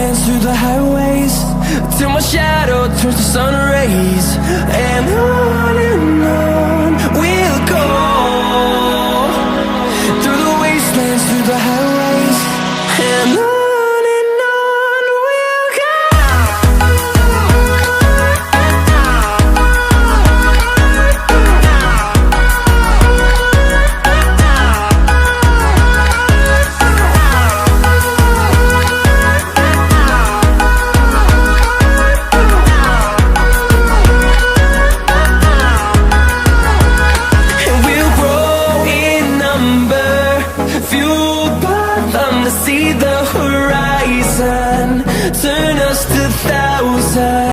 wastelands, through the highways, till my shadow turns to sun rays. And on we'll go, through the wastelands, through the highways, and on we'll go. See the